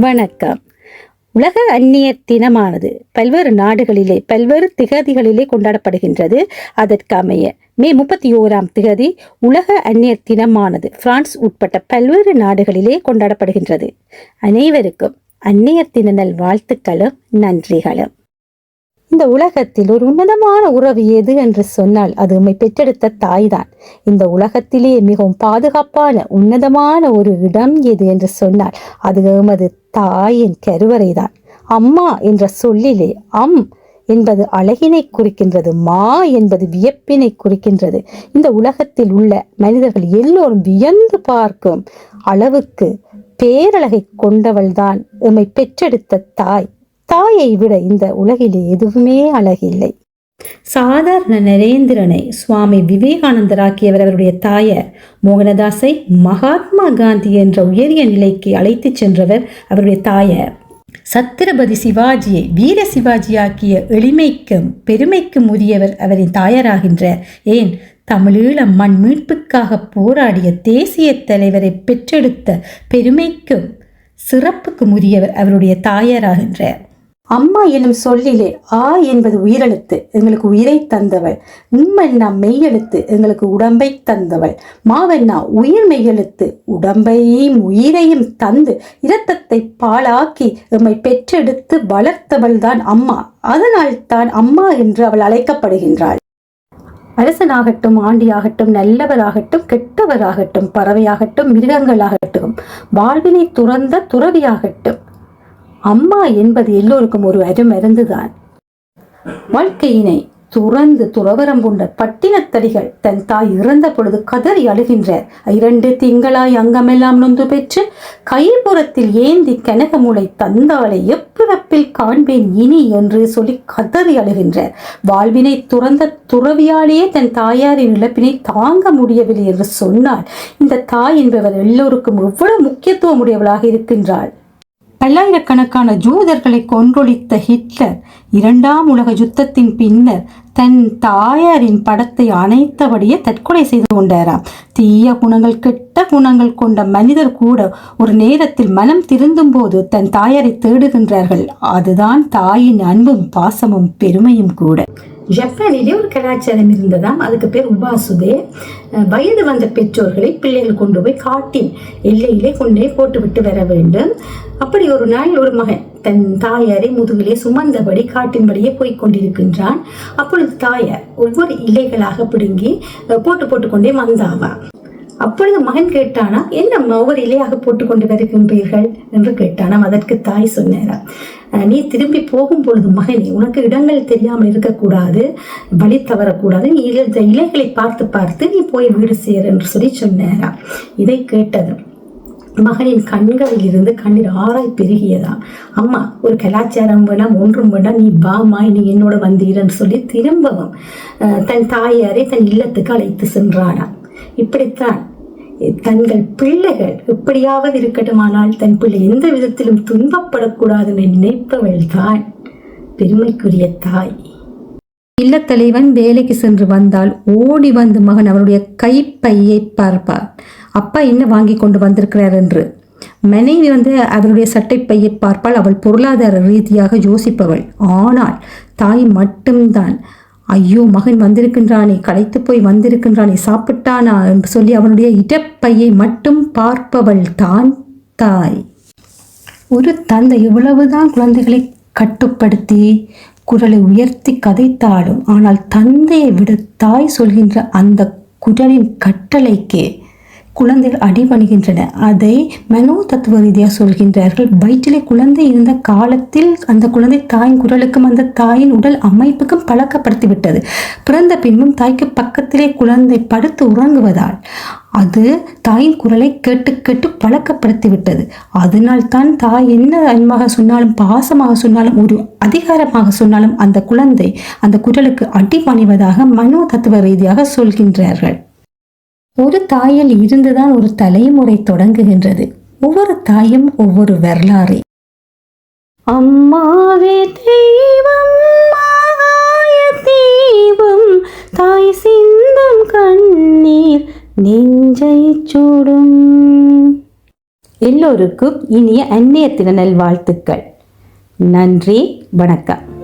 வணக்கம். உலக அந்நியர் தினமானது பல்வேறு நாடுகளிலே பல்வேறு திகதிகளிலே கொண்டாடப்படுகின்றது. அதற்கமைய மே 31ஆம் திகதி உலக அந்நியர் தினமானது பிரான்ஸ் உட்பட்ட பல்வேறு நாடுகளிலே கொண்டாடப்படுகின்றது. அனைவருக்கும் அந்நியர் தின நல் வாழ்த்துக்களும் நன்றிகளும். இந்த உலகத்தில் ஒரு உன்னதமான உறவு எது என்று சொன்னால் அது உம்மை பெற்றெடுத்த தாய்தான். இந்த உலகத்திலே மிகவும் பாதுகாப்பான உன்னதமான ஒரு இடம் எது என்று சொன்னால் அது எமது தாயின் கருவறைதான். அம்மா என்ற சொல்லிலே அம் என்பது அழகினை குறிக்கின்றது, மா என்பது வியப்பினை குறிக்கின்றது. இந்த உலகத்தில் உள்ள மனிதர்கள் எல்லோரும் வியந்து பார்க்கும் அளவுக்கு பேரழகை கொண்டவள்தான் எம்மை பெற்றெடுத்த தாய். தாயை விட இந்த உலகிலே எதுவுமே அழகில்லை. சாதாரண நரேந்திரனை சுவாமி விவேகானந்தராக்கியவர் அவருடைய தாயார். மோகனதாசை மகாத்மா காந்தி என்ற உயரிய நிலைக்கு அழைத்து சென்றவர் அவருடைய தாயார். சத்ரபதி சிவாஜியை வீர சிவாஜியாக்கிய எளிமைக்கும் பெருமைக்கும் உரியவர் அவரின் தாயாராகின்றார். ஏன், தமிழீழ மண் மீட்புக்காக போராடிய தேசிய தலைவரை பெற்றெடுத்த பெருமைக்கும் சிறப்புக்கும் உரியவர் அவருடைய தாயாராகின்றார். அம்மா எனும் சொல்லிலே ஆ என்பது உயிரெழுத்து, எங்களுக்கு உயிரை தந்தவள். உம்மென்னா மெய்யெழுத்து, எங்களுக்கு உடம்பை தந்தவள். மாவென்னா உயிர் மெய்யெழுத்து, உடம்பையும் உயிரையும் தந்து இரத்தத்தை பாழாக்கி எம்மை பெற்றெடுத்து வளர்த்தவள் தான் அம்மா. அதனால் தான் அம்மா என்று அவள் அழைக்கப்படுகின்றாள். அரசனாகட்டும், ஆண்டியாகட்டும், நல்லவராகட்டும், கெட்டவராகட்டும், பறவையாகட்டும், மிருகங்களாகட்டும், வாழ்வினை துறந்த துறவியாகட்டும், அம்மா என்பது எல்லோருக்கும் ஒரு அருமருந்துதான். வாழ்க்கையினை துறந்து துறவரம் கொண்ட பட்டினத்தடிகள் தன் தாய் இறந்த பொழுது கதறி அழுகின்றார். 2 திங்களாய் அங்கமெல்லாம் நொந்து பெற்று கைப்புறத்தில் ஏந்தி கனகமுளை தந்தாளை எப்பிறப்பில் காண்பேன் இனி என்று சொல்லி கதறி அழுகின்றார். வாழ்வினை துறந்த துறவியாலேயே தன் தாயாரின் இழப்பினை தாங்க முடியவில்லை என்று சொன்னால் இந்த தாய் என்பவர் எல்லோருக்கும் எவ்வளவு முக்கியத்துவம் உடையவளாக இருக்கின்றாள். பல்லாயிரக்கணக்கான ஜூதர்களை கொன்றொழித்த ஹிட்லர் 2ஆம் உலக யுத்தத்தின் பின்னர் தன் தாயாரின் படத்தை அணைத்தபடியே தற்கொலை செய்து கொண்டாராம். தீய குணங்கள், கெட்ட குணங்கள் கொண்ட மனிதர் கூட ஒரு நேரத்தில் மனம் திருந்தும் போது தன் தாயாரை தேடுகின்றார்கள். அதுதான் தாயின் அன்பும் பாசமும் பெருமையும் கூட. ஜப்பானிலே ஒரு கலாச்சாரம் இருந்ததாம், அதுக்கு பேர் உபாசுதே. வயது வந்த பெற்றோர்களை பிள்ளைகள் கொண்டு போய் காட்டின் எல்லையிலே கொண்டே போட்டு விட்டு வர வேண்டும். அப்படி ஒரு நாள் ஒரு மகன் தன் தாயாரை முதுகிலே சுமந்தபடி காட்டின்படியே போய் கொண்டிருக்கின்றான். அப்பொழுது தாயார் ஒவ்வொரு இலைகளாக பிடுங்கி போட்டு கொண்டே வந்தாவா. அப்பொழுது மகன் கேட்டானா, என்ன ஒவ்வொரு இலையாக போட்டுக்கொண்டு வருகின்றீர்கள் என்று கேட்டானாம். அதற்கு தாய் சொன்னாரா, நீ திரும்பி போகும் பொழுது மகனே, உனக்கு இடங்கள் தெரியாமல் இருக்கக்கூடாது, வழி தவறக்கூடாது, நீ இலைகளை பார்த்து பார்த்து நீ போய் வீடு சேர் என்று சொல்லி சொன்னாரா. இதை கேட்டதும் மகனின் கண்களில் இருந்து கண்ணீர் ஆராய் பெருகியதா. அம்மா, ஒரு கலாச்சாரம் வேணாம், ஒன்றும் வேண்டாம், நீ வாமா, நீ என்னோட வந்தீரன்னு சொல்லி திரும்பவும் தன் தாயாரை தன் இல்லத்துக்கு அழைத்து சென்றானா. இப்படித்தான் தங்கள் பிள்ளைகள் எப்படியாவது இருக்கட்டுமானால் தன் பிள்ளை எந்த விதத்திலும் துன்பப்படக்கூடாது என்று நினைப்பவள் தான் பெருமைக்குரிய தாய். இல்லத்தலைவன் வேலைக்கு சென்று வந்தால் ஓடி வந்து மகன் அவருடைய கைப்பையை பார்ப்பார். அப்பா என்ன வாங்கி கொண்டு வந்திருக்கிறார் என்று. மனைவி அவருடைய சட்டைப்பையை பார்ப்பால். அவள் பொருளாதார ரீதியாக யோசிப்பவள். ஆனால் தாய் மட்டும்தான், ஐயோ மகன் வந்திருக்கின்றானே, களைத்து போய் வந்திருக்கின்றானே, சாப்பிட்டானா என்று சொல்லி அவனுடைய இடப்பையை மட்டும் பார்ப்பவள் தான் தாய். ஒரு தந்தை எவ்வளவுதான் குழந்தைகளை கட்டுப்படுத்தி குரலை உயர்த்தி கதைத்தாலும் ஆனால் தந்தையை விட தாய் சொல்கின்ற அந்த குரலின் கட்டளைக்கே குழந்தைகள் அடிபணிகின்றன. அதை மனோ தத்துவ ரீதியாக சொல்கின்றார்கள். வயிற்றிலே குழந்தை இருந்த காலத்தில் அந்த குழந்தை தாயின் குரலுக்கும் அந்த தாயின் உடல் அமைப்புக்கும் பழக்கப்படுத்தி விட்டது. பிறந்த பின்பும் தாய்க்கு பக்கத்திலே குழந்தை படுத்து உறங்குவதால் அது தாயின் குரலை கேட்டு கேட்டு பழக்கப்படுத்தி விட்டது. அதனால்தான் தாய் என்ன அன்பாக சொன்னாலும் பாசமாக சொன்னாலும் ஒரு அதிகாரமாக சொன்னாலும் அந்த குழந்தை அந்த குரலுக்கு அடிபணிவதாக மனோ தத்துவ ரீதியாக சொல்கின்றார்கள். ஒரு தாயில் இருந்துதான் ஒரு தலைமுறை தொடங்குகின்றது. ஒவ்வொரு தாயும் ஒவ்வொரு வரலாறு. அம்மாவே தெய்வம், ஆகாய தீபம், தாய் சிந்தும் கண்ணீர் நெஞ்சை சூடும். எல்லோருக்கும் இனிய அன்னையர் தின நல்வாழ்த்துக்கள். நன்றி, வணக்கம்.